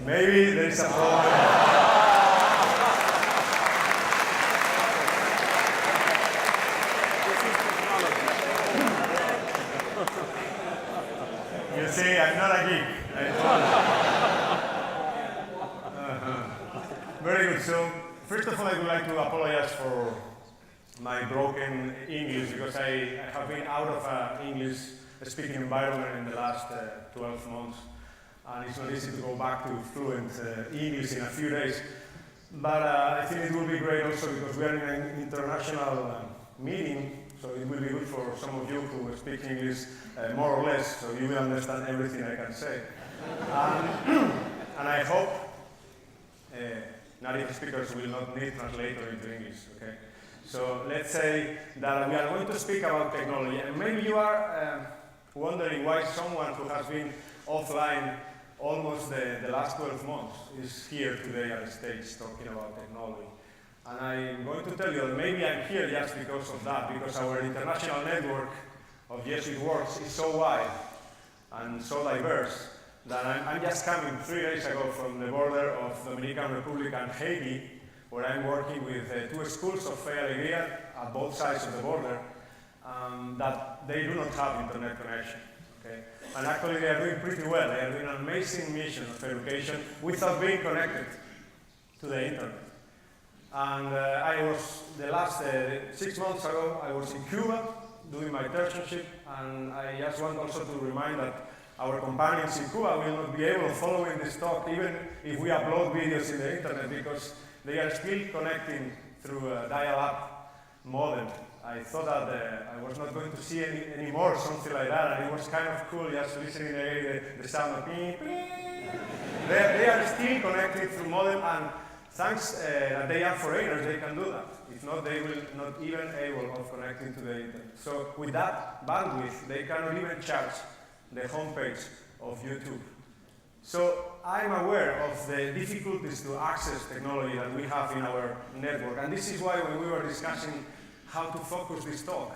Maybe there is a problem. You see, I'm not a geek. Very good. So, first of all, I would like to apologize for my broken English because I have been out of an English speaking environment in the last 12 months. And it's not easy to go back to fluent English in a few days. But I think it will be great also because we are in an international meeting, so it will be good for some of you who speak English more or less, so you will understand everything I can say. And I hope native speakers will not need translator into English, okay? So let's say that we are going to speak about technology, and maybe you are wondering why someone who has been offline almost the last 12 months is here today at the stage talking about technology. And I'm going to tell you that maybe I'm here just because of that, because our international network of Jesuit works is so wide and so diverse that I'm just coming 3 days ago from the border of Dominican Republic and Haiti, where I'm working with 2 schools of Fe Alegría at both sides of the border that they do not have internet connection. Okay? And actually they are doing pretty well. They are doing an amazing mission of education without being connected to the internet. And I was, the last 6 months ago, I was in Cuba doing my internship, and I just want also to remind that our companions in Cuba will not be able to follow in this talk, even if we upload videos in the internet, because they are still connecting through a dial-up modem. I thought that I was not going to see any more, something like that, and it was kind of cool just listening to the sound of beep, beep. They are still connected through modem, and thanks that they are foreigners, they can do that. If not, they will not even able of connecting to the internet. So with that bandwidth, they cannot even charge the homepage of YouTube. So I'm aware of the difficulties to access technology that we have in our network, and this is why when we were discussing how to focus this talk,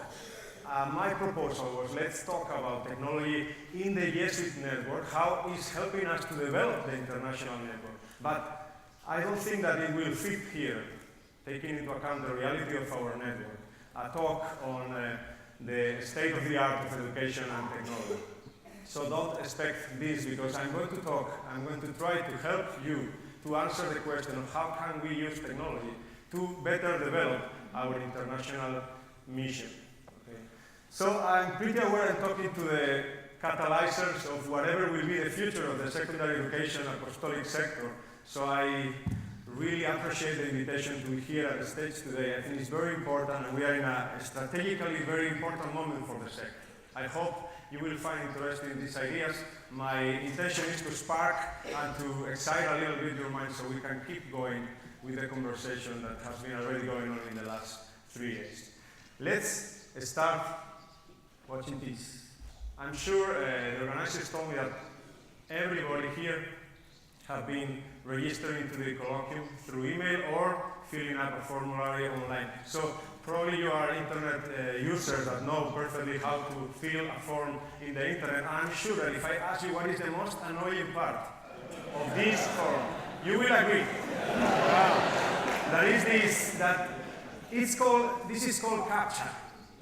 my proposal was let's talk about technology in the Jesuit network, how it's helping us to develop the international network. But I don't think that it will fit here, taking into account the reality of our network, a talk on the state of the art of education and technology. So don't expect this, because I'm going to try to help you to answer the question of how can we use technology to better develop our international mission. Okay? So I'm pretty aware I'm talking to the catalyzers of whatever will be the future of the secondary education apostolic sector. So I really appreciate the invitation to be here at the stage today. I think it's very important, and we are in a strategically very important moment for the sector. I hope you will find interesting these ideas. My intention is to spark and to excite a little bit your mind so we can keep going with the conversation that has been already going on in the last 3 days. Let's start watching this. I'm sure the organizers told me that everybody here have been registering to the colloquium through email or filling up a formulary online. So probably you are internet users that know perfectly how to fill a form in the internet. I'm sure that if I ask you what is the most annoying part of this form, you will agree. This is called CAPTCHA.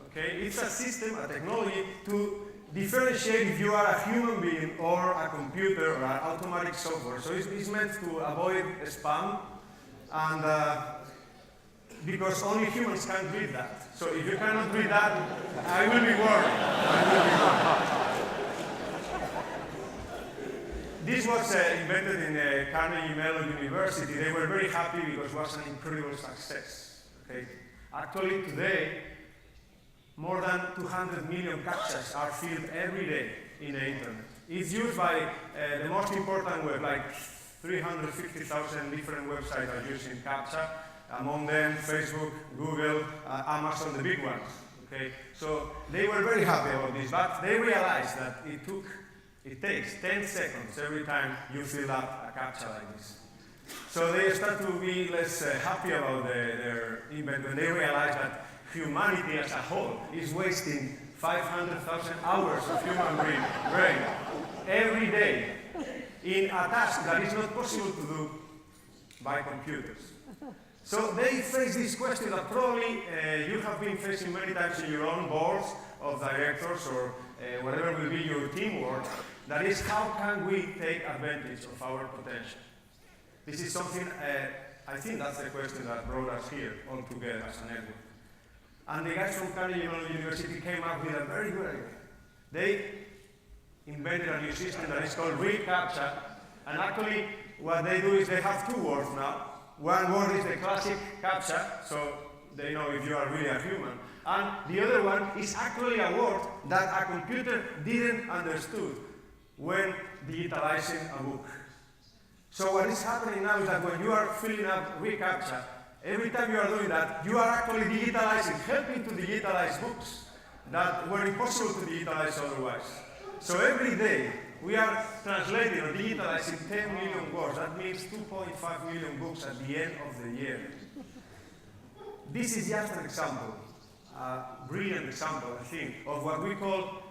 Okay? It's a system, a technology to differentiate if you are a human being or a computer or an automatic software. So it's meant to avoid spam, and because only humans can read that. So if you cannot read that, I will be worried. This was invented in Carnegie Mellon University. They were very happy because it was an incredible success. Okay? Actually, today, more than 200 million CAPTCHAs are filled every day in the internet. It's used by the most important web, like 350,000 different websites are using CAPTCHA. Among them, Facebook, Google, Amazon, the big ones. Okay? So they were very happy about this, but they realized that it takes 10 seconds every time you fill up a CAPTCHA like this. So they start to be less happy about their invent when they realize that humanity as a whole is wasting 500,000 hours of human brain every day in a task that is not possible to do by computers. So they face this question that probably you have been facing many times in your own boards of directors or whatever will be your teamwork. That is, how can we take advantage of our potential? This is something, I think that's the question that brought us here all together as a network. And the guys from Carnegie Mellon University came up with a very good idea. They invented a new system that is called reCAPTCHA, and actually what they do is they have two words now. One word is the classic CAPTCHA, so they know if you are really a human. And the other one is actually a word that a computer didn't understood when digitalizing a book. So what is happening now is that when you are filling up reCAPTCHA, every time you are doing that, you are actually digitalizing, helping to digitalize books that were impossible to digitalize otherwise. So every day, we are translating or digitalizing 10 million words. That means 2.5 million books at the end of the year. This is just an example, a brilliant example, I think, of what we call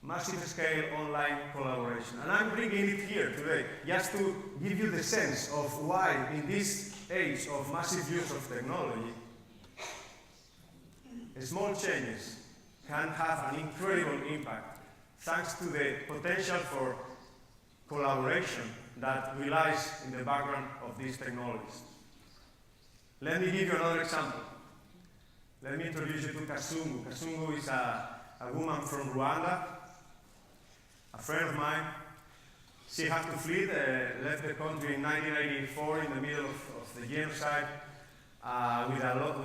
massive scale online collaboration. And I'm bringing it here today just to give you the sense of why in this age of massive use of technology, small changes can have an incredible impact thanks to the potential for collaboration that relies in the background of these technologies. Let me give you another example. Let me introduce you to Kazungu. Kazungu is a woman from Rwanda, a friend of mine. She had to flee, left the country in 1984 in the middle of the genocide with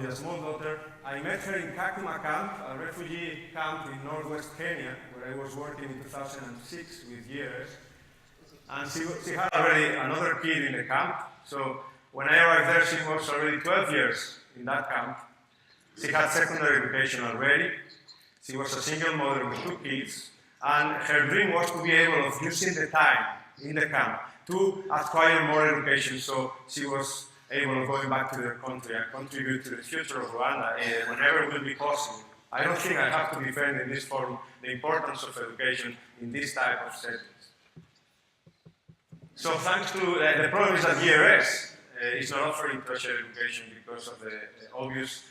a small daughter. I met her in Kakuma camp, a refugee camp in northwest Kenya, where I was working in 2006 with years. And she had already another kid in the camp. So when I arrived there, she was already 12 years in that camp. She had secondary education already. She was a single mother with 2 kids. And her dream was to be able of using the time in the camp to acquire more education. So she was able of going back to their country and contribute to the future of Rwanda whenever it will be possible. I don't think I have to defend in this forum the importance of education in this type of settings. So thanks to the problem is that GRS is not offering tertiary education because of the obvious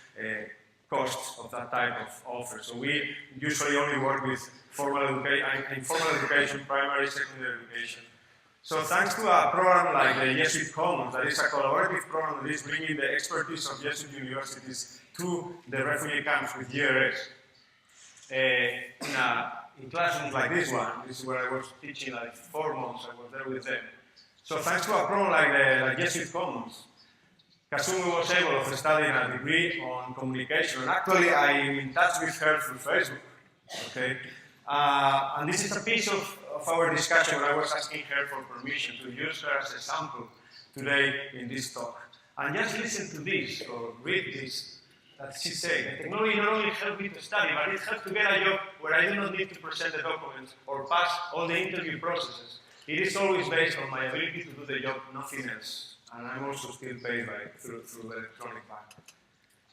costs of that type of offer. So we usually only work with informal education, primary, secondary education. So thanks to a program like the Jesuit Commons, that is a collaborative program that is bringing the expertise of Jesuit universities to the refugee camps with GRS. In classrooms like this one, this is where I was teaching like 4 months, I was there with them. So thanks to a program like Jesuit Commons, Kazungu was able to study a degree on communication. And actually, I'm in touch with her through Facebook. Okay? And this is a piece of our discussion where I was asking her for permission to use her as a sample today in this talk. And just listen to this, or read this, that she said. The technology not only helped me to study, but it helped to get a job where I do not need to present the documents or pass all the interview processes. It is always based on my ability to do the job, nothing else. And I'm also still paid through electronic bank.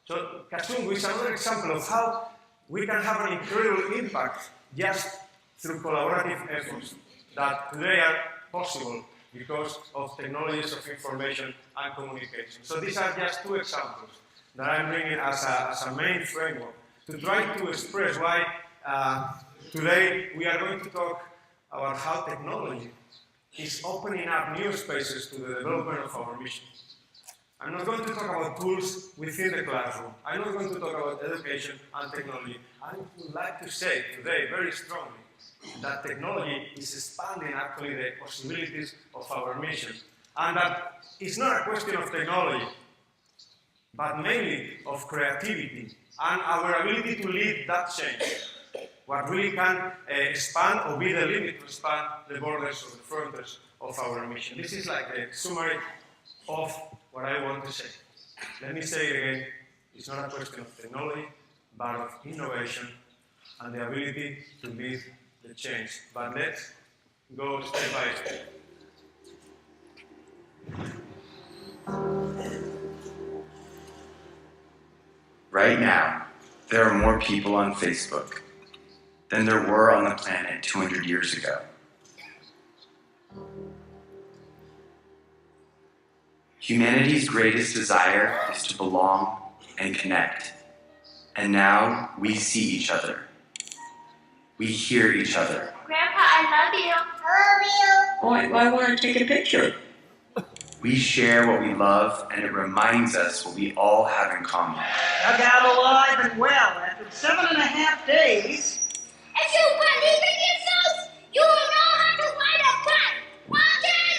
So Kazungu is another example of how we can have an incredible impact just through collaborative efforts that today are possible because of technologies of information and communication. So these are just 2 examples that I'm bringing as a main framework to try to express why today we are going to talk about how technology is opening up new spaces to the development of our mission. I'm not going to talk about tools within the classroom. I'm not going to talk about education and technology. I would like to say today very strongly that technology is expanding actually the possibilities of our mission. And that it's not a question of technology, but mainly of creativity and our ability to lead that change. What really can expand or be the limit to expand the borders or the frontiers of our mission. This is like the summary of what I want to say. Let me say it again, it's not a question of technology, but of innovation and the ability to lead the change. But let's go step by step. Right now, there are more people on Facebook than there were on the planet 200 years ago. Humanity's greatest desire is to belong and connect. And now we see each other. We hear each other. Grandpa, I love you. I love you. Why want to take a picture? We share what we love, and it reminds us what we all have in common. Dug out alive and well after 7.5 days. If you believe in yourselves, you will know how to ride a bike. One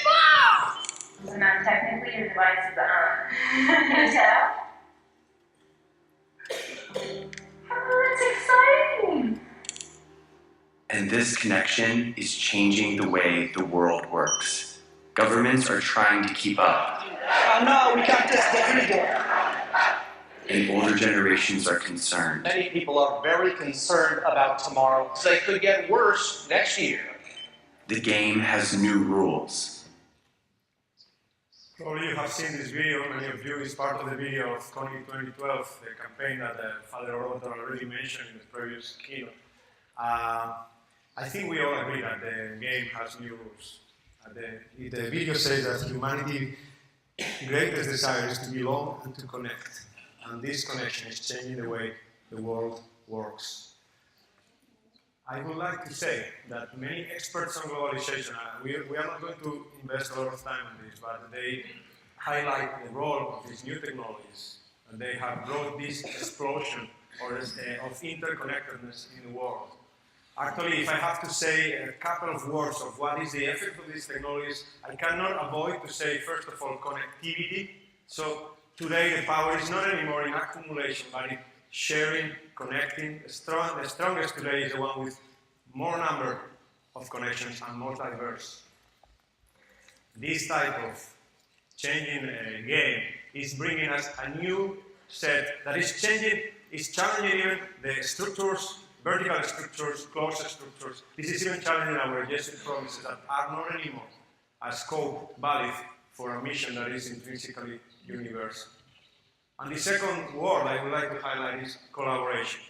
more. Not technically, your device is on. Can you tell? Oh, that's exciting. And this connection is changing the way the world works. Governments are trying to keep up, Oh no, we got this down again. and older generations are concerned. Many people are very concerned about tomorrow, so they could get worse next year. The game has new rules. Probably you have seen this video, many of you, is part of the video of CONI 2012, the campaign that Father Orlando already mentioned in the previous keynote. I think we all agree that the game has new rules. The video says that humanity's greatest desire is to belong and to connect. And this connection is changing the way the world works. I would like to say that many experts on globalization, we are not going to invest a lot of time on this, but they highlight the role of these new technologies. And they have brought this explosion of interconnectedness in the world. Actually, if I have to say a couple of words of what is the effect of these technologies, I cannot avoid to say, first of all, connectivity. So today the power is not anymore in accumulation, but in sharing, connecting. The strongest today is the one with more number of connections and more diverse. This type of changing game is bringing us a new set that is changing, is challenging even the structures, vertical structures, closed structures. This is even challenging our Jesuit promises that are not anymore a scope valid for a mission that is intrinsically universal. And the second word I would like to highlight is collaboration.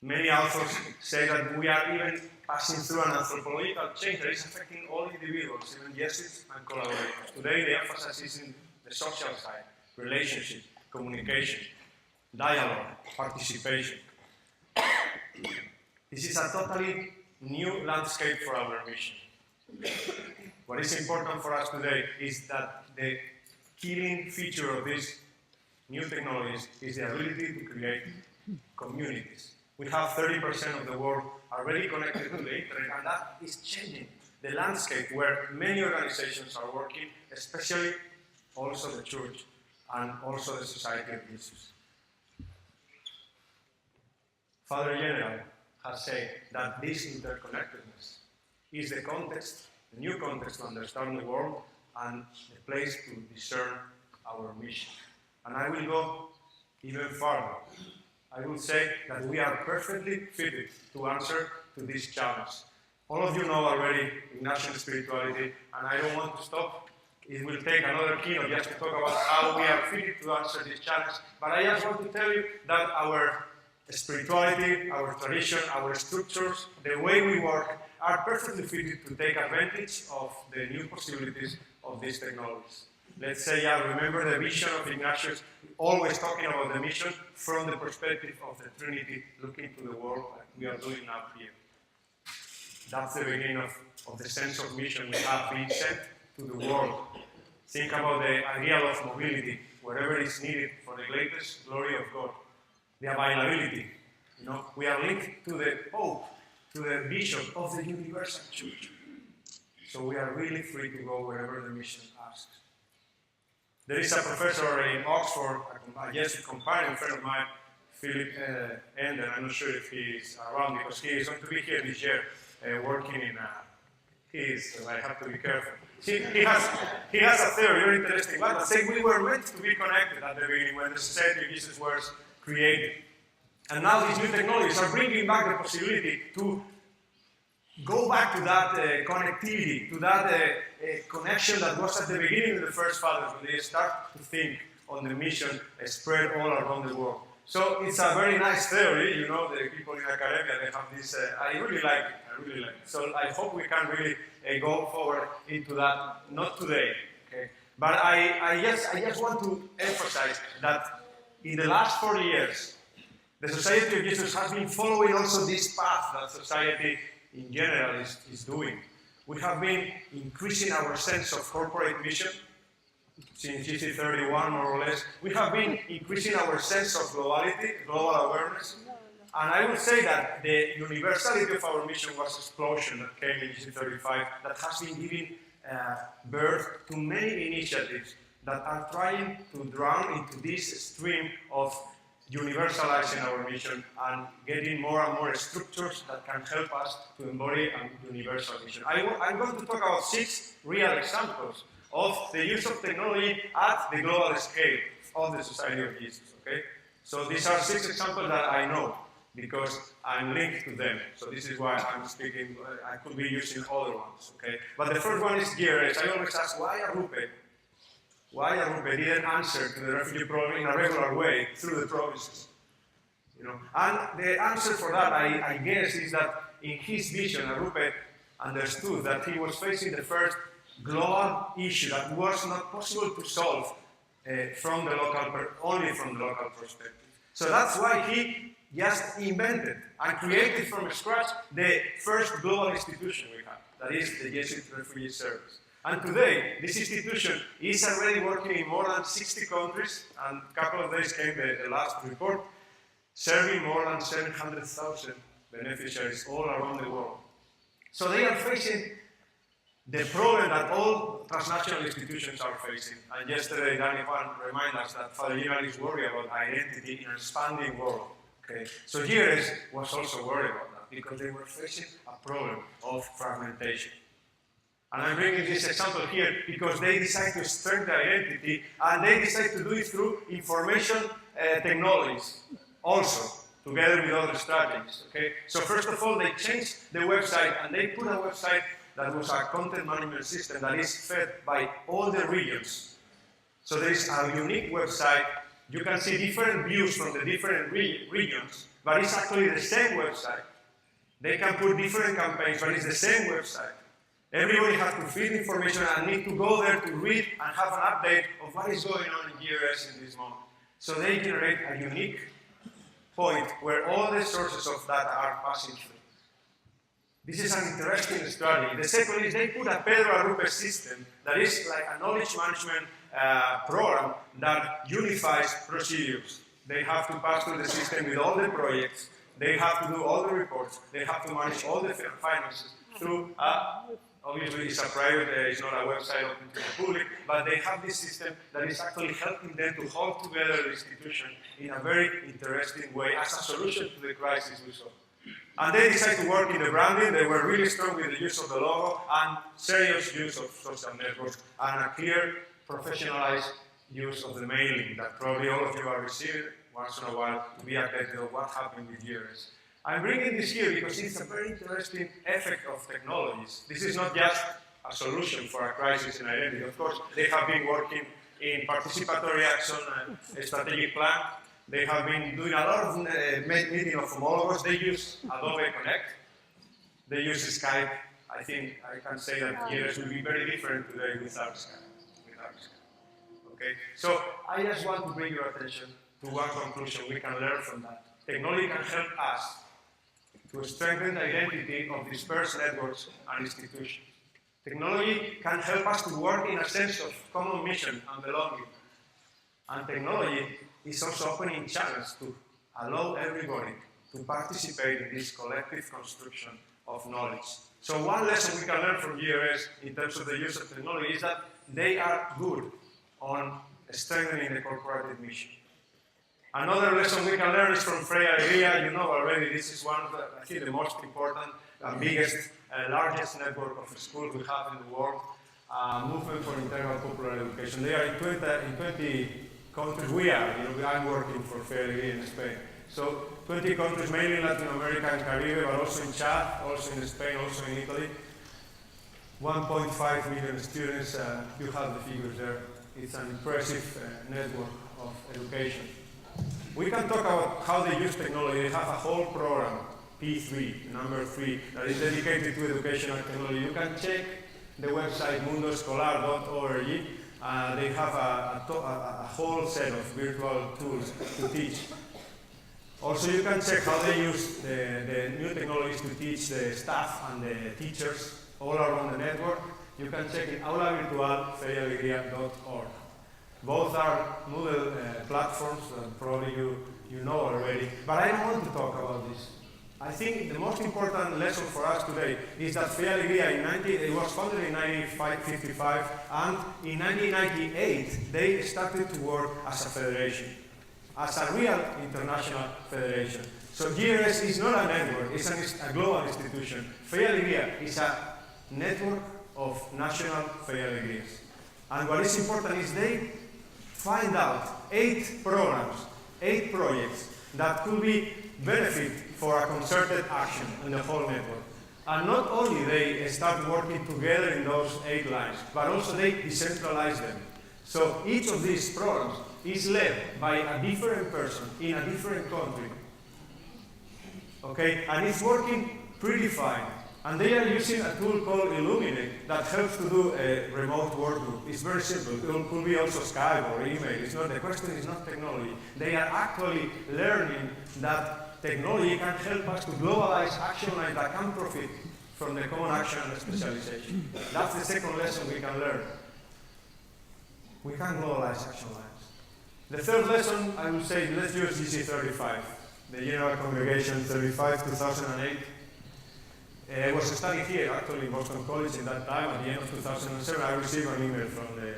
Many authors say that we are even passing through an anthropological change that is affecting all individuals, even Jesuits and collaborators. Today the emphasis is in the social side, relationship, communication, dialogue, participation. This is a totally new landscape for our mission. What is important for us today is that the killing feature of these new technologies is the ability to create communities. We have 30% of the world already connected to the internet, and that is changing the landscape where many organizations are working, especially also the church and also the Society of Jesus. Father General has said that this interconnectedness is the context, the new context to understand the world and the place to discern our mission. And I will go even further. I will say that we are perfectly fitted to answer to this challenge. All of you know already Ignatian spirituality, and I don't want to stop. It will take another keynote just to talk about how we are fitted to answer this challenge. But I just want to tell you that our spirituality, our tradition, our structures, the way we work are perfectly fitted to take advantage of the new possibilities of these technologies. Let's say, remember the vision of Ignatius, always talking about the mission from the perspective of the Trinity, looking to the world like we are doing now here. That's the beginning of the sense of mission we have been sent to the world. Think about the ideal of mobility, wherever it's needed for the greatest glory of God. The availability. We are linked to the Pope, to the Bishop of the Universal Church. So we are really free to go wherever the mission asks. There is a professor in Oxford, a Jesuit companion friend of mine, Philip Ender. I'm not sure if he is around because he is going to be here this year working in. So I have to be careful. He has a theory, very interesting one, that says we were meant to be connected at the beginning when the Society of Jesus was created. And now these new technologies are bringing back the possibility to go back to that connectivity, to that connection that was at the beginning of the first fathers when they start to think on the mission spread all around the world. So it's a very nice theory, the people in academia, they have this, I really like it. So I hope we can really go forward into that, not today, okay? But I just want to emphasize that in the last 40 years, the Society of Jesus has been following also this path that society in general is doing. We have been increasing our sense of corporate mission since GC 31, more or less. We have been increasing our sense of globality, global awareness. And I would say that the universality of our mission was an explosion that came in GC 35 that has been giving birth to many initiatives that are trying to drown into this stream of universalizing our mission and getting more and more structures that can help us to embody a universal mission. I'm going to talk about 6 real examples of the use of technology at the global scale of the Society of Jesus, okay? So these are 6 examples that I know because I'm linked to them. So this is why I'm speaking, I could be using other ones, okay? But the first one is GRS. I always ask, why Arupe didn't answer to the refugee problem in a regular way through the provinces? You know? And the answer for that, I guess, is that in his vision, Arupe understood that he was facing the first global issue that was not possible to solve from the local, only from the local perspective. So that's why he just invented and created from scratch the first global institution we have, that is the Jesuit Refugee Service. And today, this institution is already working in more than 60 countries, and a couple of days came the last report, serving more than 700,000 beneficiaries all around the world. So they are facing the problem that all transnational institutions are facing. And yesterday, Daní reminded us that Father General is worried about identity in an expanding world. Okay? So GRS was also worried about that because they were facing a problem of fragmentation. And I'm bringing this example here because they decide to strengthen identity and they decide to do it through information technologies also, together with other strategies. Okay? So first of all, they changed the website and they put a website that was a content management system that is fed by all the regions. So there is a unique website. You can see different views from the different regions, but it's actually the same website. They can put different campaigns, but it's the same website. Everybody has to feed information and need to go there to read and have an update of what is going on in GRS in this moment. So they generate a unique point where all the sources of data are passing through. This is an interesting strategy. The second is they put a Pedro Arupe system that is like a knowledge management program that unifies procedures. They have to pass through the system with all the projects. They have to do all the reports. They have to manage all the finances through obviously it's a private, it's not a website open to the public, but they have this system that is actually helping them to hold together the institution in a very interesting way as a solution to the crisis we saw. And they decided to work in the branding. They were really strong with the use of the logo and serious use of social networks and a clear, professionalized use of the mailing that probably all of you are receiving once in a while to be updated on what happened with GRS. I'm bringing this here because it's a very interesting effect of technologies. This is not just a solution for a crisis in identity. Of course, they have been working in participatory action and strategic plan. They have been doing a lot of meeting of homologous. They use Adobe Connect. They use Skype. I think I can say that GRS will be very different today without Skype. Okay? So I just want to bring your attention to one conclusion we can learn from that. Technology can help us to strengthen the identity of dispersed networks and institutions. Technology can help us to work in a sense of common mission and belonging. And technology is also opening channels to allow everybody to participate in this collective construction of knowledge. So one lesson we can learn from GRS in terms of the use of technology is that they are good on strengthening the corporate mission. Another lesson we can learn is from Frei Alegría. You know already this is one of the, I think, the most important and biggest, largest network of schools we have in the world, movement for integral popular education. They are in 20 countries. We are, I'm working for Frei Alegría in Spain. So 20 countries, mainly Latin America and Caribbean, but also in Chad, also in Spain, also in Italy. 1.5 million students, you have the figures there. It's an impressive network of education. We can talk about how they use technology. They have a whole program, P3, number 3, that is dedicated to educational technology. You can check the website mundoscolar.org They have a whole set of virtual tools to teach. Also, you can check how they use the new technologies to teach the staff and the teachers all around the network. You can check it aulavirtual.ferialegria.org. Both are Moodle platforms that probably you know already, but I don't want to talk about this. I think the most important lesson for us today is that Feria Alegria it was founded in 1955, and in 1998 they started to work as a federation, as a real international federation. So GRS is not a network, it's a global institution. Feria Alegria is a network of national Feria Alegrias. And what is important is they find out 8 programs, 8 projects that could be benefit for a concerted action in the whole network. And not only they start working together in those 8 lines, but also they decentralize them. So each of these programs is led by a different person in a different country. Okay, and it's working pretty fine. And they are using a tool called Illuminate that helps to do a remote work group. It's very simple. It could be also Skype or email. The question is not technology. They are actually learning that technology can help us to globalize action lines that can profit from the common action and specialization. That's the second lesson we can learn. We can globalize action lines. The third lesson, I would say, let's use GC 35, the General Congregation 35, 2008. I was studying here, actually, in Boston College in that time. At the end of 2007, I received an email from the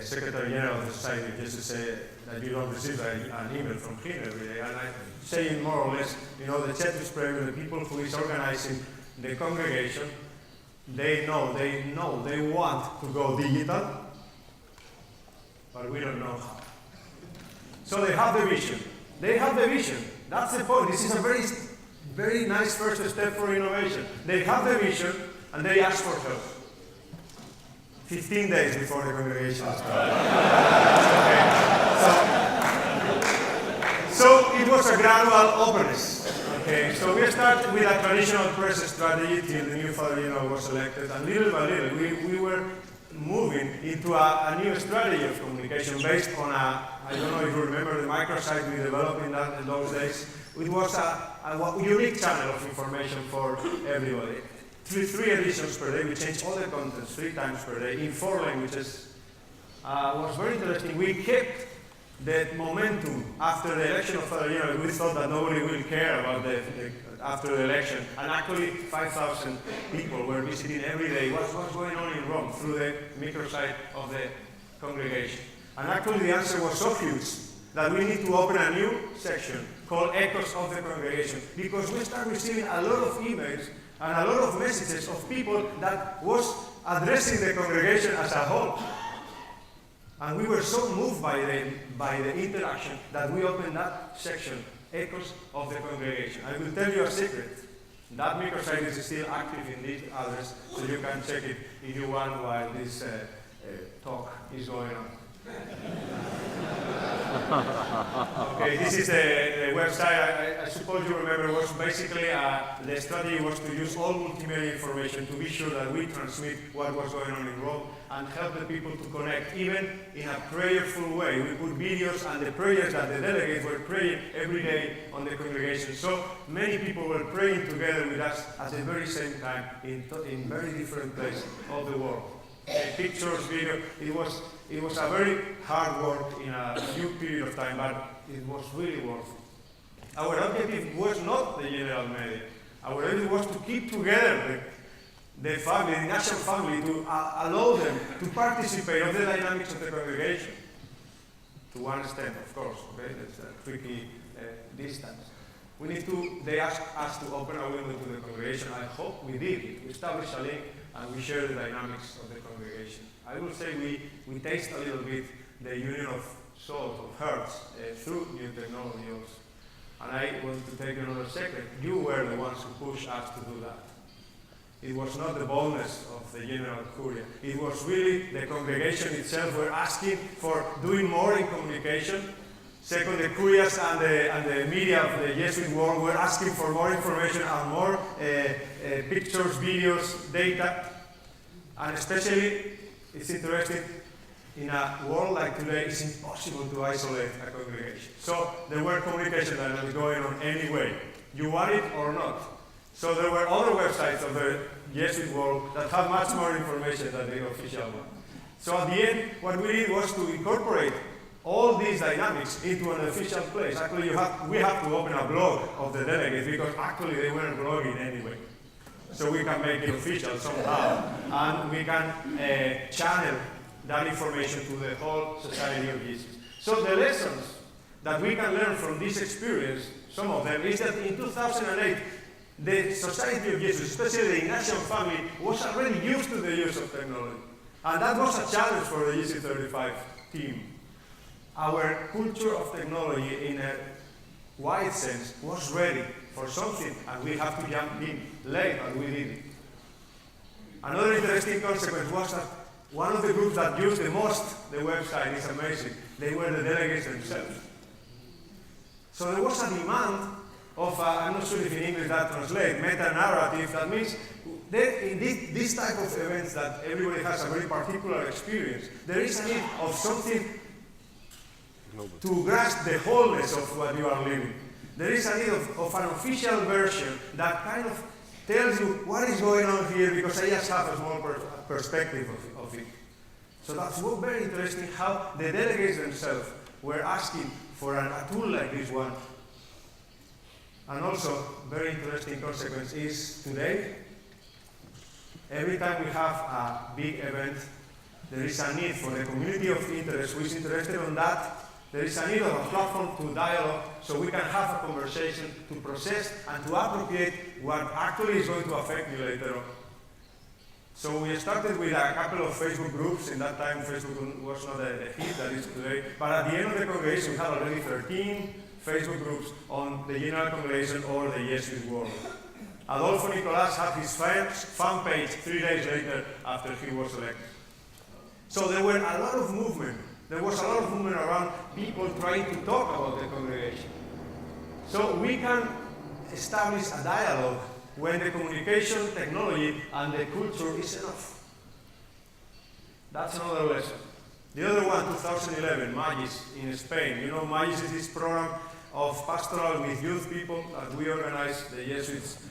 Secretary General of the Society, just to say that you don't receive an email from him every day. And I'm saying more or less, the Cetus Premier, the people who is organizing the congregation, they want to go digital, but we don't know how. So they have the vision. That's the point. This is a very nice first step for innovation. They have the vision and they ask for help. 15 days before the congregation started. Okay. So it was a gradual openness. Okay. So we started with a traditional press strategy till the new Father was elected, and little by little we were moving into a new strategy of communication based on I don't know if you remember the microsite we developed in those days. It was a unique channel of information for everybody. 3 editions per day, we changed all the contents 3 times per day in 4 languages. Was very interesting. We kept that momentum after the election of Father General. We thought that nobody will care about after the election. And actually 5,000 people were visiting every day what's going on in Rome through the microsite of the congregation. And actually the answer was so huge that we need to open a new section called Echoes of the Congregation, because we started receiving a lot of emails and a lot of messages of people that was addressing the congregation as a whole. And we were so moved by the interaction that we opened that section, Echoes of the Congregation. I will tell you a secret. That microsite is still active in this address, so you can check it if you want while this talk is going on. Okay, this is the website. I suppose you remember was basically the strategy was to use all multimedia information to be sure that we transmit what was going on in Rome and help the people to connect, even in a prayerful way. We put videos and the prayers that the delegates were praying every day on the congregation. So many people were praying together with us at the very same time in very different places of the world. Pictures, video, it was a very hard work in a few period of time, but it was really worth it. Our objective was not the general media. Our objective was to keep together the family, the national family, to allow them to participate in the dynamics of the congregation. To one extent, of course, okay? That's a tricky distance. They asked us to open a window to the congregation. I hope we did it. We established a link and we share the dynamics of the congregation. I will say we taste a little bit the union of souls, of hearts, through new technology also. And I want to take another second. You were the ones who pushed us to do that. It was not the boldness of the General Curia. It was really the congregation itself were asking for doing more in communication. Second, the curias and the media of the Jesuit world were asking for more information and more pictures, videos, data, and especially it's interesting. In a world like today, it's impossible to isolate a congregation. So there were communication that was going on anyway. You want it or not. So there were other websites of the Jesuit world that had much more information than the official one. So at the end, what we did was to incorporate all these dynamics into an official place. Actually, we have to open a blog of the delegates because actually they weren't blogging anyway. So we can make it official somehow, and we can channel that information to the whole Society of Jesus. So the lessons that we can learn from this experience, some of them, is that in 2008, the Society of Jesus, especially the Ignatian family, was already used to the use of technology. And that was a challenge for the Jesuit 35 team. Our culture of technology in a wide sense was ready for something, and we have to jump in late, and we did it. Another interesting consequence was that one of the groups that used the most the website is amazing. They were the delegates themselves. So there was a demand of, I'm not sure if in English that translates, meta-narrative. That means in this type of events that everybody has a very particular experience, there is a need of something to grasp the wholeness of what you are living. There is a need of an official version that kind of tells you what is going on here, because I just have a small perspective of it. So that's very interesting how the delegates themselves were asking for a tool like this one. And also, very interesting consequence is today, every time we have a big event, there is a need for the community of interest who is interested in that. There is a need of a platform to dialogue so we can have a conversation to process and to appropriate what actually is going to affect you later on. So we started with a couple of Facebook groups. In that time, Facebook was not the hit that is today. But at the end of the congregation, we had already 13 Facebook groups on the General Congregation or the Jesuit world. Adolfo Nicolas had his fan page 3 days later after he was elected. So there were a lot of movement. There was a lot of movement around people trying to talk about the congregation. So we can establish a dialogue when the communication technology and the culture is enough. That's another lesson. The other one, 2011, Magis in Spain. You know, Magis is this program of pastoral with youth people that we organize, the Jesuits,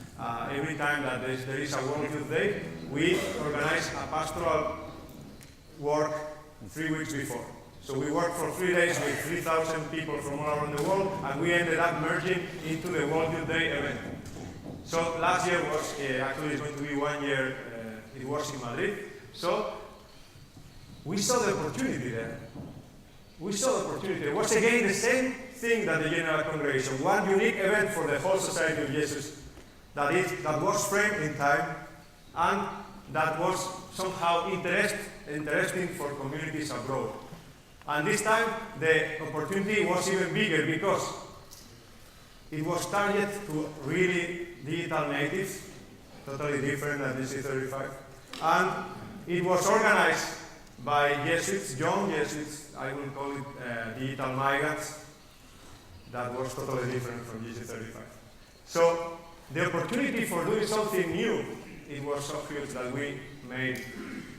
every time that there is a World Youth Day. We organize a pastoral work 3 weeks before. So we worked for 3 days with 3,000 people from all around the world, and we ended up merging into the World Youth Day event. So last year was, actually it's going to be 1 year, it was in Madrid. So we saw the opportunity there. We saw the opportunity. It was again the same thing that the General Congregation, one unique event for the whole Society of Jesus that was framed in time and that was somehow interesting for communities abroad. And this time, the opportunity was even bigger because it was targeted to really digital natives, totally different than DC35. And it was organized by Jesuits, young Jesuits, I will call it digital migrants. That was totally different from DC35. So the opportunity for doing something new, it was so huge that we made.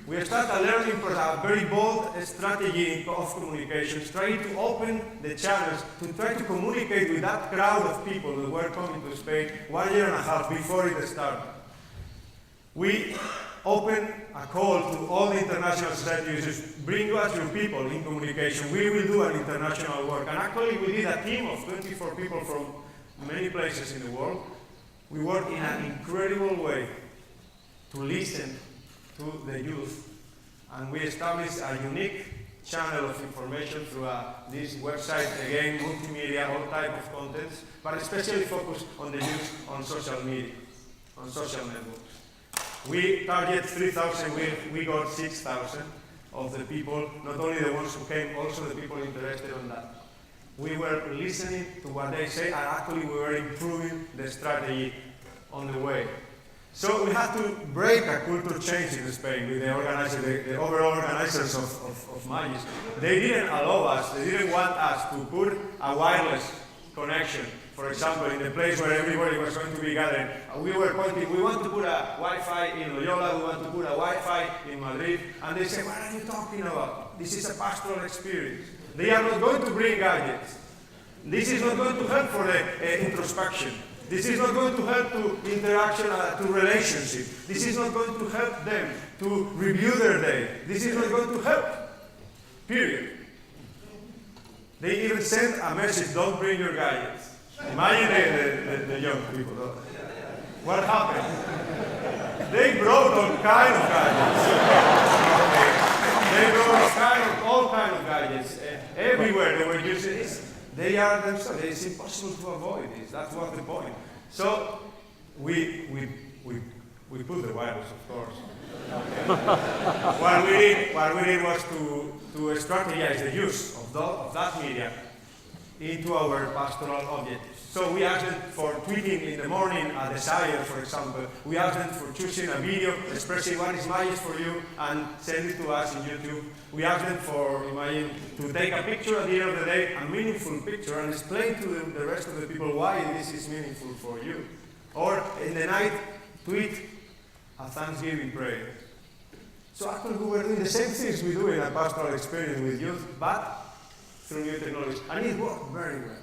We started learning for a very bold strategy of communications, trying to open the channels to try to communicate with that crowd of people that were coming to Spain 1.5 years before it started. We opened a call to all the international societies, bring us your people in communication. We will do an international work. And actually we did a team of 24 people from many places in the world. We worked in an incredible way to listen to the youth, and we established a unique channel of information through this website, again, multimedia, all type of contents, but especially focused on the youth on social media, on social networks. We target 3,000, we got 6,000 of the people, not only the ones who came, also the people interested in that. We were listening to what they say, and actually we were improving the strategy on the way. So we had to break a culture change in Spain with the organizers, the overall organizers of Magis. They didn't allow us, they didn't want us to put a wireless connection For example, in the place where everybody was going to be gathering, we were pointing, we want to put a Wi-Fi in Loyola, we want to put a Wi-Fi in Madrid, and they say, what are you talking about? This is a pastoral experience. They are not going to bring gadgets. This is not going to help for the introspection. This is not going to help to interaction, to relationship. This is not going to help them to review their day. This is not going to help, period. They even sent a message, don't bring your gadgets. Imagine the young people. What happened? They brought all kind of gadgets. They brought all kind of gadgets. Everywhere they were using this. They are themselves. It's impossible to avoid this. That's what the point. So we put the wireless, of course. What we did was to strategize the use of that media into our pastoral objectives. So we asked them for tweeting in the morning a desire, for example. We asked them for choosing a video expressing what is Magis for you and send it to us in YouTube. We asked them for, imagine, to take a picture at the end of the day, a meaningful picture, and explain to the rest of the people why this is meaningful for you. Or in the night, tweet a Thanksgiving prayer. So actually we were doing the same things we do in a pastoral experience with youth, but through new technology. And it worked very well.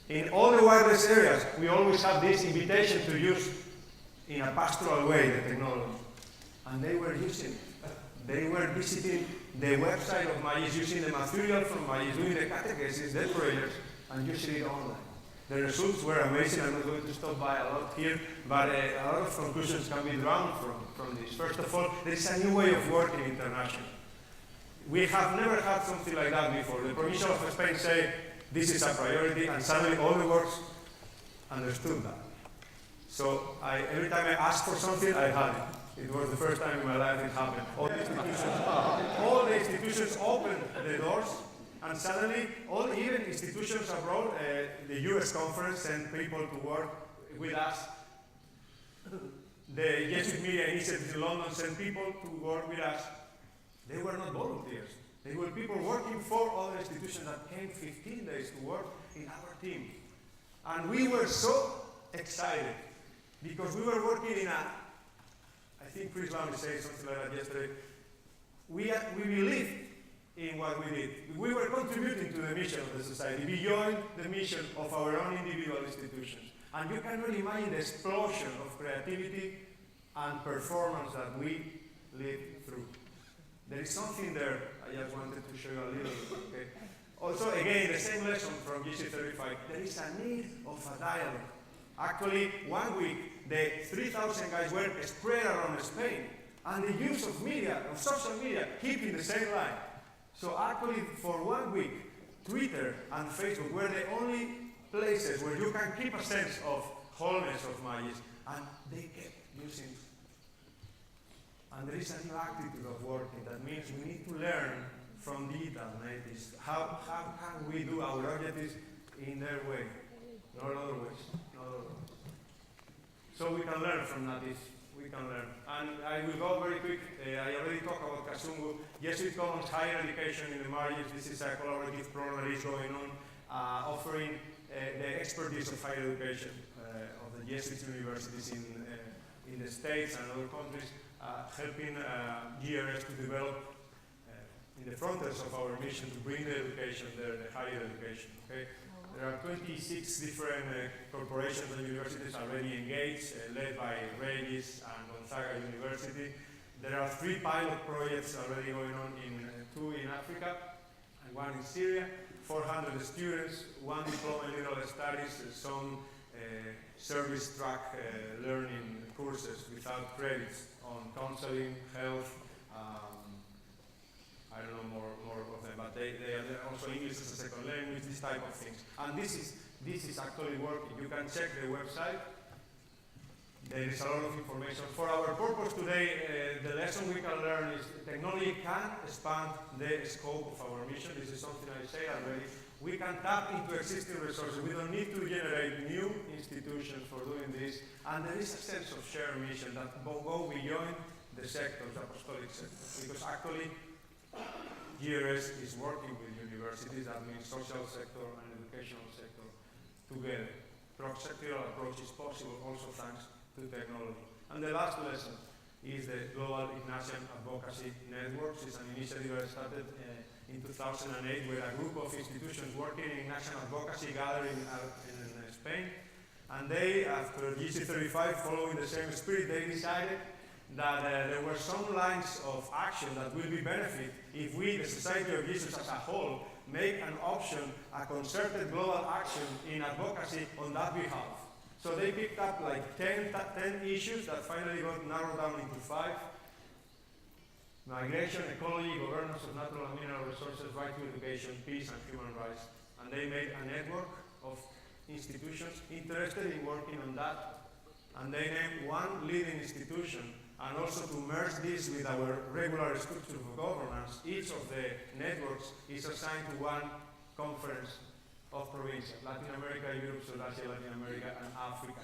In all the wireless areas, we always have this invitation to use in a pastoral way the technology. And they were using it. They were visiting the website of Magis, using the material from Magis, doing the catechesis, the prayers, and using it online. The results were amazing. I'm not going to stop by a lot here, but a lot of conclusions can be drawn from this. First of all, there is a new way of working internationally. We have never had something like that before. The Provincial of Spain say, this is a priority, and suddenly all the works understood that. So every time I asked for something, I had it. It was the first time in my life it happened. All the institutions opened the doors, and suddenly, even institutions abroad, the US conference sent people to work with us. The Jesuit Media Initiative in London sent people to work with us. They were not volunteers. They were people working for other institutions that came 15 days to work in our team. And we were so excited because we were working in I think Chris Lamley said something like that yesterday. We believed in what we did. We were contributing to the mission of the society beyond the mission of our own individual institutions. And you can really imagine the explosion of creativity and performance that we lived through. There is something there I just wanted to show you a little bit. Okay? Also, again, the same lesson from GC 35. There is a need of a dialogue. Actually, 1 week, the 3,000 guys were spread around Spain, and the use of media, of social media, keeping the same line. So actually, for 1 week, Twitter and Facebook were the only places where you can keep a sense of wholeness of Magis, and they kept using it. And there is a new attitude of working. That means we need to learn from digital natives. How can we do our objectives in their way? Not other ways. Not other ways. So we can learn from natives. We can learn. And I will go very quick. I already talked about Kasungu. Jesuit Commons Higher Education in the Margins. This is a collaborative program that is going on, offering the expertise of higher education of the Jesuit universities in the States and other countries. Helping GRS to develop in the frontiers of our mission to bring the education there, the higher education. Okay? There are 26 different corporations and universities already engaged, led by Regis and Gonzaga University. There are 3 pilot projects already going on, 2 in Africa and 1 in Syria. 400 students, 1 diploma in liberal studies, some service track learning courses without credits on counseling, health, I don't know more of them, but they are also English as a second language, this type of things. And this is actually working. You can check the website. There is a lot of information. For our purpose today, the lesson we can learn is technology can expand the scope of our mission. This is something I said already. We can tap into existing resources. We don't need to generate new institutions for doing this. And there is a sense of shared mission that go beyond the sectors, the apostolic sector. Because actually, GRS is working with universities, that means social sector and educational sector, together. cross-sectoral approach is possible also thanks to technology. And the last lesson is the Global Ignatian Advocacy Networks. It's an initiative that started in 2008 with a group of institutions working in Ignatian advocacy gathered in Spain. And they, after GC35, following the same spirit, they decided that there were some lines of action that will be benefit if we, the Society of Jesus as a whole, make an option, a concerted global action in advocacy on that behalf. So they picked up like 10 issues that finally got narrowed down into 5. Migration, ecology, governance of natural and mineral resources, right to education, peace and human rights. And they made a network of institutions interested in working on that. And they named one leading institution, and also to merge this with our regular structure of governance, each of the networks is assigned to one conference of provincials: Latin America, Europe, South Asia, Latin America, and Africa.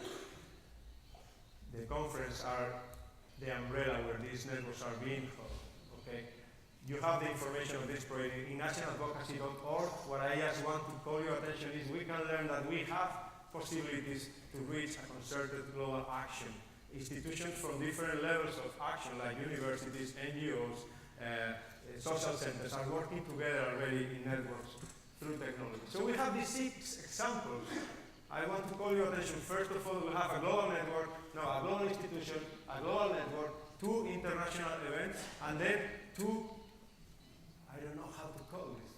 The conferences are the umbrella where these networks are being held. Okay? You have the information of this project in nationaladvocacy.org. What I just want to call your attention is we can learn that we have possibilities to reach a concerted global action. Institutions from different levels of action, like universities, NGOs, social centers, are working together already in networks through technology. So we have these 6 examples. I want to call your attention. First of all, we have a global network, a global institution, a global network, 2 international events, and then 2, I don't know how to call this.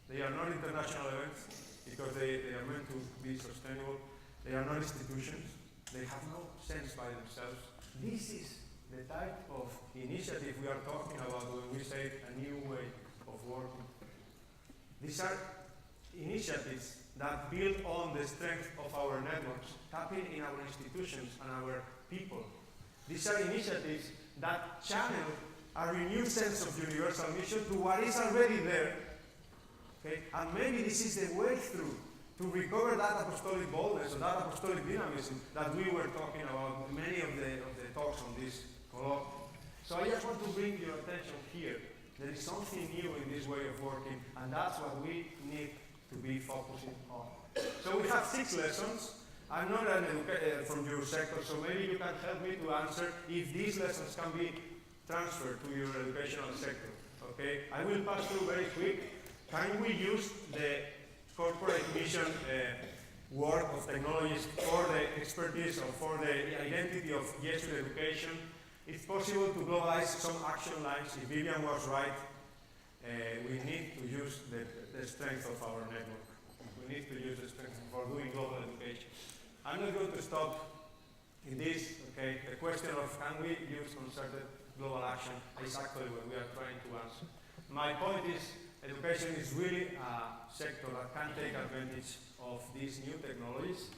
They are not international events because they are meant to be sustainable. They are not institutions. They have no sense by themselves. This is the type of initiative we are talking about when we say a new way of working. These are initiatives that build on the strength of our networks, tapping in our institutions and our people. These are initiatives that channel a renewed sense of universal mission to what is already there. Okay? And maybe this is the way through to recover that apostolic boldness or that apostolic dynamism that we were talking about in many of the talks on this colloquium. So I just want to bring your attention here. There is something new in this way of working, and that's what we need to be focusing on. So we have 6 lessons. I'm not an educator from your sector, so maybe you can help me to answer if these lessons can be transferred to your educational sector. Okay? I will pass through very quick. Can we use the corporate mission work of technologies for the expertise or for the identity of Jesuit education? It's possible to globalize some action lines. If Vivian was right, we need to use the strength of our network. We need to use the strength for doing global education. I'm not going to stop in this. Okay, the question of can we use concerted global action is actually what we are trying to answer. My point is, education is really a sector that can take advantage of these new technologies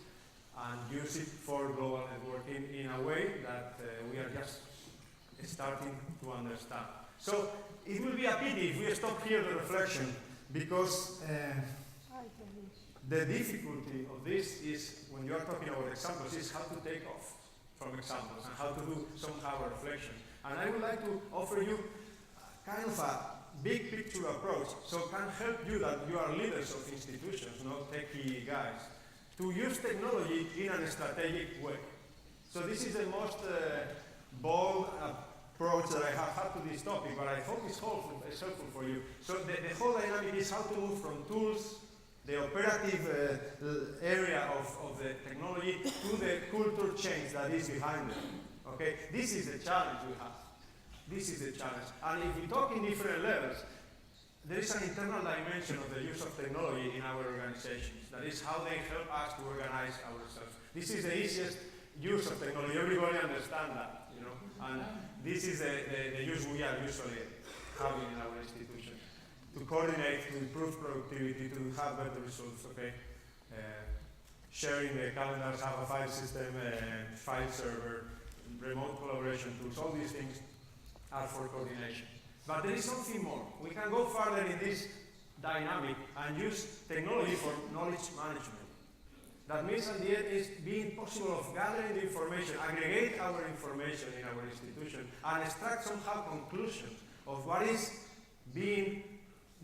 and use it for global networking in a way that we are just starting to understand. So it will be a pity if we stop here the reflection, because the difficulty of this is, when you are talking about examples, is how to take off from examples and how to do somehow a reflection. And I would like to offer you kind of a big picture approach, so can help you that you are leaders of institutions, not techie guys, to use technology in a strategic way. So this is the most bold approach that I have had to this topic, but I hope it's helpful for you. So the whole dynamic is how to move from tools, the operative area of the technology, to the culture change that is behind it. Okay? This is the challenge we have. This is the challenge. And if we talk in different levels, there is an internal dimension of the use of technology in our organizations. That is how they help us to organize ourselves. This is the easiest use of technology. Everybody understands that, you know. And this is the use we are usually having in our institution. To coordinate, to improve productivity, to have better results, okay? Sharing the calendars, have a file system, file server, remote collaboration tools, all these things are for coordination. But there is something more. We can go further in this dynamic and use technology for knowledge management. That means at the end is being possible of gathering the information, aggregate our information in our institution, and extract somehow conclusions of what is being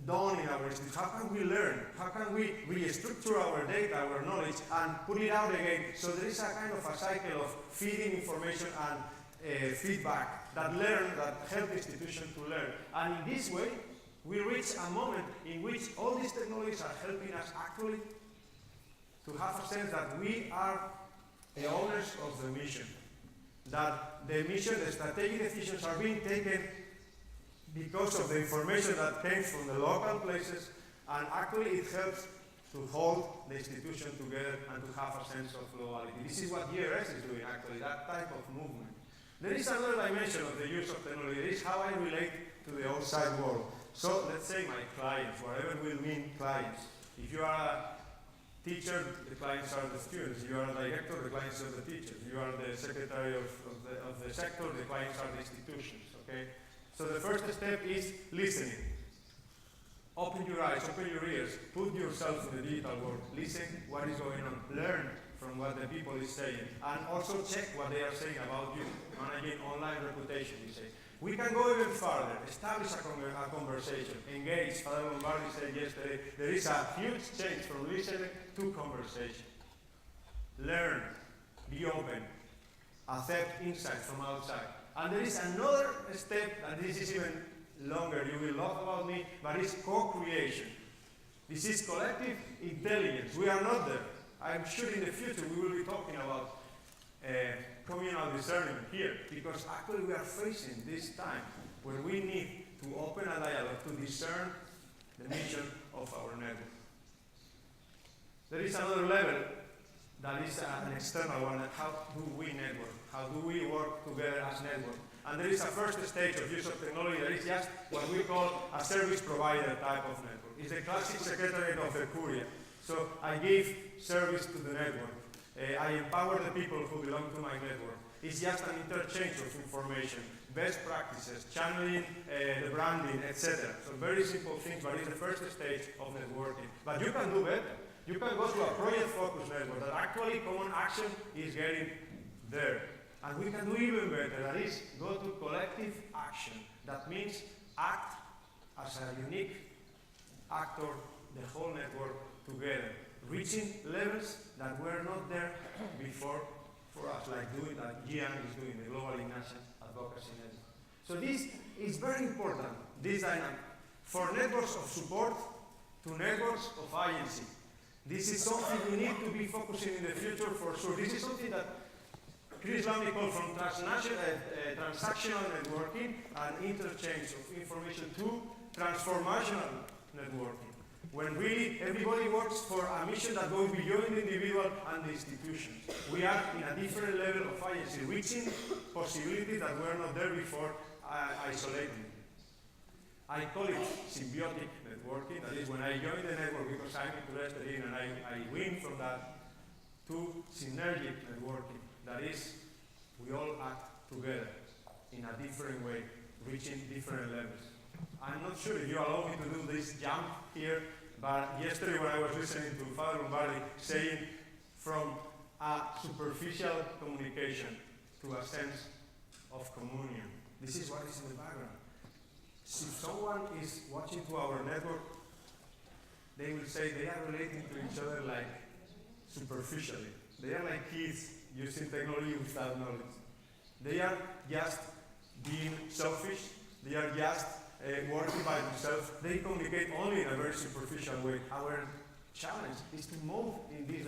done in our institute? How can we learn? How can we restructure our data, our knowledge, and put it out again? So there is a kind of a cycle of feeding information and feedback that help the institution to learn. And in this way, we reach a moment in which all these technologies are helping us actually to have a sense that we are the owners of the mission. That the mission, the strategic decisions are being taken because of the information that came from the local places, and actually it helps to hold the institution together and to have a sense of globality. This is what GRS is doing actually, that type of movement. There is another dimension of the use of technology. It is how I relate to the outside world. So let's say my clients, whatever will mean clients. If you are a teacher, the clients are the students. If you are a director, the clients are the teachers. If you are the secretary of the sector, the clients are the institutions, okay? So the first step is listening. Open your eyes, open your ears, put yourself in the digital world. Listen what is going on. Learn from what the people is saying. And also check what they are saying about you. Managing online reputation, you say. We can go even further. Establish a conversation. Engage. Father Lombardi said yesterday, there is a huge change from listening to conversation. Learn. Be open. Accept insights from outside. And there is another step, and this is even longer, you will laugh about me, but it's co-creation. This is collective intelligence. We are not there. I'm sure in the future we will be talking about communal discernment here, because actually we are facing this time where we need to open a dialogue to discern the mission of our network. There is another level that is an external one. How do we network? How do we work together as network? And there is a first stage of use of technology that is just what we call a service provider type of network. It's the classic secretariat of the courier. So I give service to the network. I empower the people who belong to my network. It's just an interchange of information, best practices, channeling the branding, etc. So very simple things, but it's the first stage of networking. But you can do better. You can go to a project-focused network that actually common action is getting there. And we can do even better, that is, go to collective action. That means act as a unique actor, the whole network together, reaching levels that were not there before for us, like Gian is doing, the Global Ignition Advocacy Network. So this is very important, this dynamic. For networks of support to networks of agency. This is something we need to be focusing in the future for sure. This is something that Chris Lamley called from transactional networking and interchange of information to transformational networking. When really everybody works for a mission that goes beyond the individual and the institution. We are in a different level of agency, reaching possibilities that were not there before, isolating. I call it symbiotic networking. That is when I join the network because I'm interested in and I win from that, to synergic networking. That is, we all act together in a different way, reaching different levels. I'm not sure if you allow me to do this jump here, but yesterday when I was listening to Father Lombardi saying from a superficial communication to a sense of communion. This is what is in the background. If someone is watching to our network, they will say they are relating to each other like superficially. They are like kids using technology without knowledge. They are just being selfish. They are just working by themselves. They communicate only in a very superficial way. Our challenge is to move in this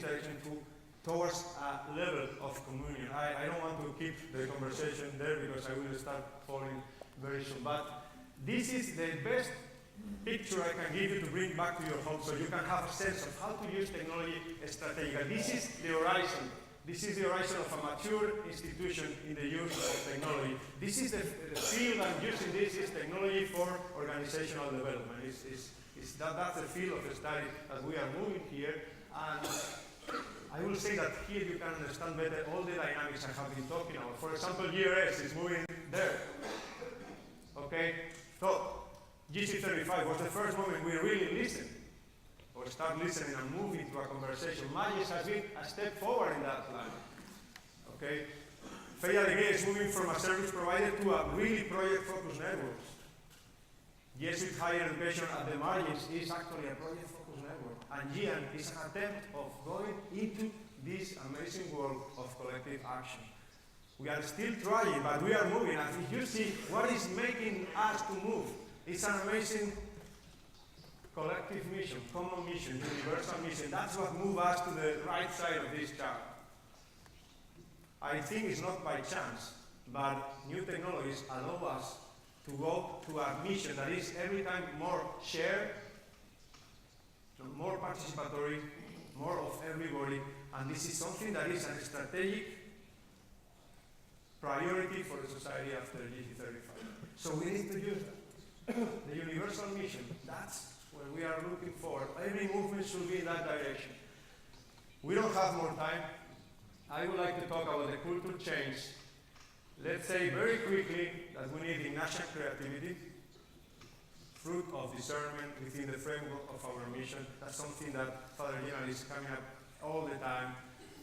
direction, towards a level of communion. I don't want to keep the conversation there because I will start falling very soon. But this is the best picture I can give you to bring back to your home so you can have a sense of how to use technology strategically. This is the horizon. This is the horizon of a mature institution in the use of technology. This is the field I'm using. This is technology for organizational development. That's the field of study that we are moving here. And I will say that here you can understand better all the dynamics I have been talking about. For example, GRS is moving there. Okay? So, GC35 was the first moment we really listened, or start listening and move into a conversation. Magis has been a step forward in that plan. Okay? Feia de Gay is moving from a service provider to a really project-focused network. Jesuit Higher Education at the margins is actually a project-focused network. And GIAN is an attempt of going into this amazing world of collective action. We are still trying, but we are moving. And if you see what is making us to move, it's an amazing collective mission, common mission, universal mission. That's what moves us to the right side of this chart. I think it's not by chance, but new technologies allow us to go to a mission that is every time more shared, more participatory, more of everybody, and this is something that is a strategic priority for the society after GT35. So we need to use that. The universal mission, that's where we are looking forward. Every movement should be in that direction. We don't have more time. I would like to talk about the culture change. Let's say very quickly that we need Ignatian creativity, fruit of discernment within the framework of our mission. That's something that Father Gina is coming up all the time.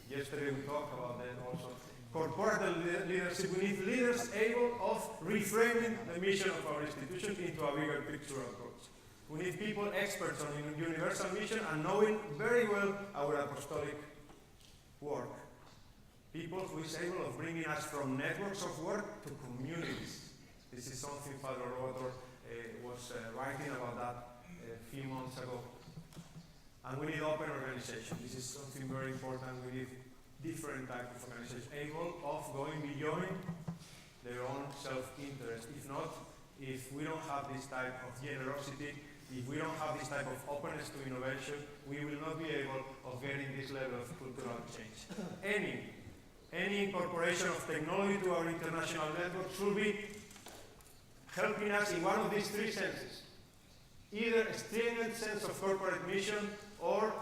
Yesterday we talked about that also. Corporate leadership, we need leaders able of reframing the mission of our institution into a bigger picture approach. We need people experts on universal mission and knowing very well our apostolic work. People who is able of bringing us from networks of work to communities. This is something Father Rotor was writing about that a few months ago. And we need open organization. This is something very important. We need different types of organizations able of going beyond their own self-interest. If not, if we don't have this type of generosity, if we don't have this type of openness to innovation, we will not be able of getting this level of cultural change. Any incorporation of technology to our international network should be helping us in one of these three senses. Either a stringent sense of corporate mission, or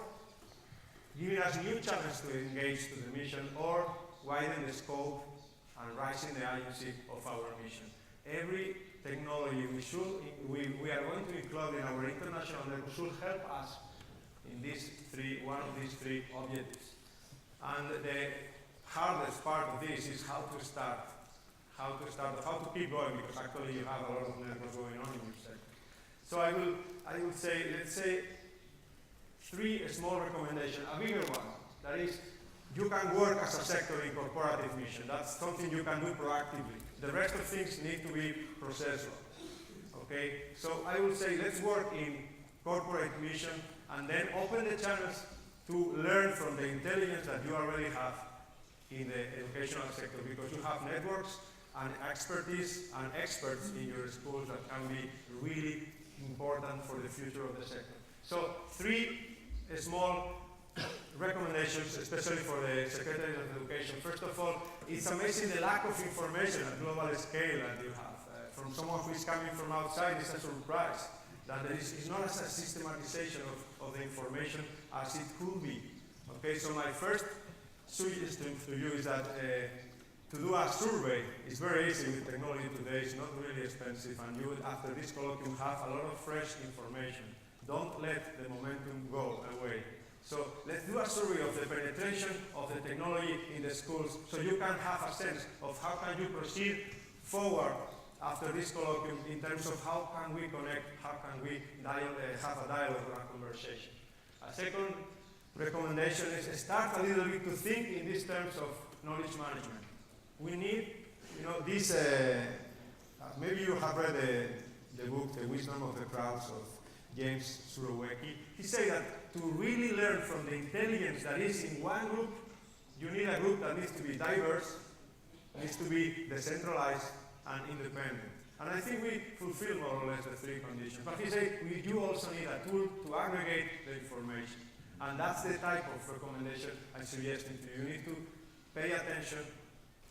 giving us new challenges to engage to the mission, or widen the scope and raising the agency of our mission. Every technology we are going to include in our international network should help us in one of these three objectives. And the hardest part of this is how to start, how to keep going, because actually you have a lot of networks going on in your sector. So I will say, let's say, three small recommendations. A bigger one, that is, you can work as a sector in corporative mission. That's something you can do proactively. The rest of things need to be processual. Okay? So I will say, let's work in corporate mission and then open the channels to learn from the intelligence that you already have in the educational sector, because you have networks and expertise and experts in your schools that can be really important for the future of the sector. So three small recommendations, especially for the Secretary of Education. First of all, it's amazing the lack of information at global scale that you have. From someone who is coming from outside, it's a surprise that it's not as a systematization of the information as it could be. Okay, so my first suggestion to you is that to do a survey is very easy with technology today. It's not really expensive, and you would, after this colloquium, have a lot of fresh information. Don't let the momentum go away. So let's do a survey of the penetration of the technology in the schools, so you can have a sense of how can you proceed forward after this colloquium in terms of how can we connect, how can we have a dialogue or a conversation. A second recommendation is start a little bit to think in these terms of knowledge management. We need, this, maybe you have read the book, The Wisdom of the Crowds of James Surowiecki. He said that to really learn from the intelligence that is in one group, you need a group that needs to be diverse, needs to be decentralized and independent. And I think we fulfill more or less the three conditions. But he said we do also need a tool to aggregate the information. And that's the type of recommendation I'm suggesting to you. You need to pay attention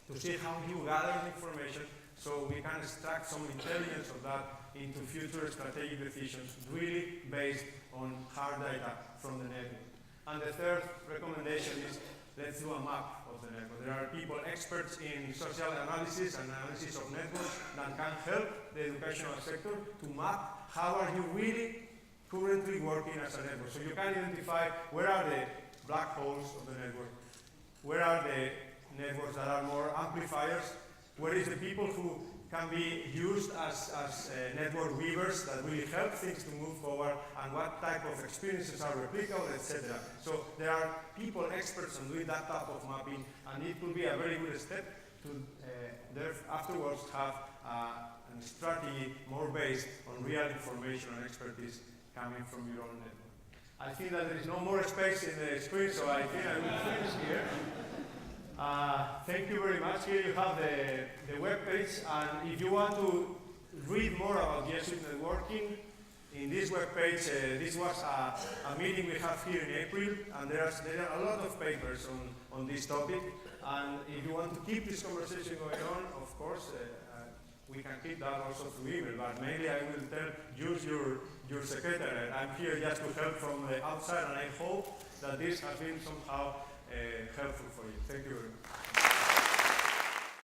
to see how you gather information so we can extract some intelligence of that into future strategic decisions really based on hard data from the network. And the third recommendation is let's do a map of the network. There are people, experts in social analysis and analysis of networks that can help the educational sector to map how are you really currently working as a network. So you can identify where are the black holes of the network, where are the networks that are more amplifiers, where is the people who can be used as network weavers that really help things to move forward, and what type of experiences are replicable, etc. So there are people, experts on doing that type of mapping, and it could be a very good step to afterwards have a strategy more based on real information and expertise coming from your own network. I think that there is no more space in the screen, so I think I will finish here. Thank you very much. Here you have the web page, and if you want to read more about Jesuit networking, in this web page, this was a meeting we have here in April, and there are a lot of papers on this topic. And if you want to keep this conversation going on, of course, we can keep that also through email, but mainly I will use your secretary. I'm here just to help from the outside, and I hope that this has been somehow helpful for you. Thank you very much.